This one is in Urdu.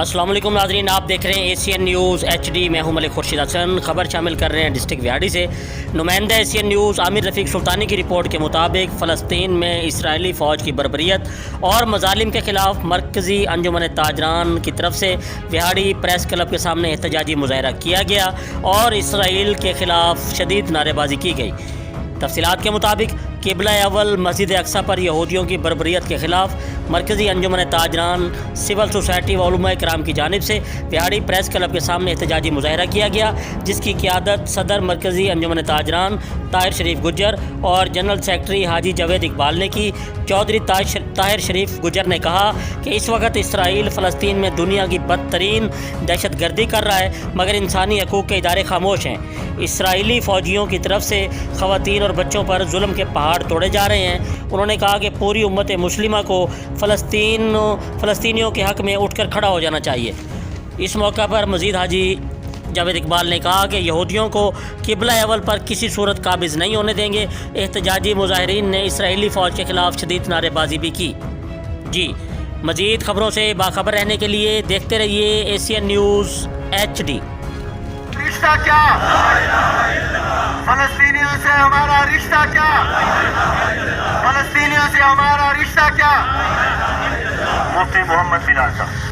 السلام علیکم ناظرین، آپ دیکھ رہے ہیں ایشین نیوز HD۔ میں ہوں ملک خورشید حسن۔ خبر شامل کر رہے ہیں ڈسٹرکٹ ویاڑی سے۔ نمائندہ ایشین نیوز عامر رفیق سلطانی کی رپورٹ کے مطابق فلسطین میں اسرائیلی فوج کی بربریت اور مظالم کے خلاف مرکزی انجمن تاجران کی طرف سے ویاڑی پریس کلب کے سامنے احتجاجی مظاہرہ کیا گیا اور اسرائیل کے خلاف شدید نعرے بازی کی گئی۔ تفصیلات کے مطابق قبلہ اول مسجد اقصی پر یہودیوں کی بربریت کے خلاف مرکزی انجمن تاجران، سول سوسائٹی و علماء کرام کی جانب سے ویاڑی پریس کلب کے سامنے احتجاجی مظاہرہ کیا گیا، جس کی قیادت صدر مرکزی انجمن تاجران طاہر شریف گجر اور جنرل سیکرٹری حاجی جاوید اقبال نے کی۔ چودھری طاہر شریف گجر نے کہا کہ اس وقت اسرائیل فلسطین میں دنیا کی بدترین دہشت گردی کر رہا ہے، مگر انسانی حقوق کے ادارے خاموش ہیں۔ اسرائیلی فوجیوں کی طرف سے خواتین اور بچوں پر ظلم کے پہاڑ توڑے جا رہے ہیں۔ انہوں نے کہا کہ پوری امت مسلمہ کو فلسطینیوں کے حق میں اٹھ کر کھڑا ہو جانا چاہیے۔ اس موقع پر مزید حاجی جاوید اقبال نے کہا کہ یہودیوں کو قبلہ اول پر کسی صورت قابض نہیں ہونے دیں گے۔ احتجاجی مظاہرین نے اسرائیلی فوج کے خلاف شدید نعرے بازی بھی کی۔ مزید خبروں سے باخبر رہنے کے لیے دیکھتے رہیے ایشین نیوز HD۔ رشتہ کیا؟ فلسطینیوں سے ہمارا رشتہ کیا؟ فلسطینیوں سے ہمارا رشتہ کیا؟ مفتی محمد بلال صاحب۔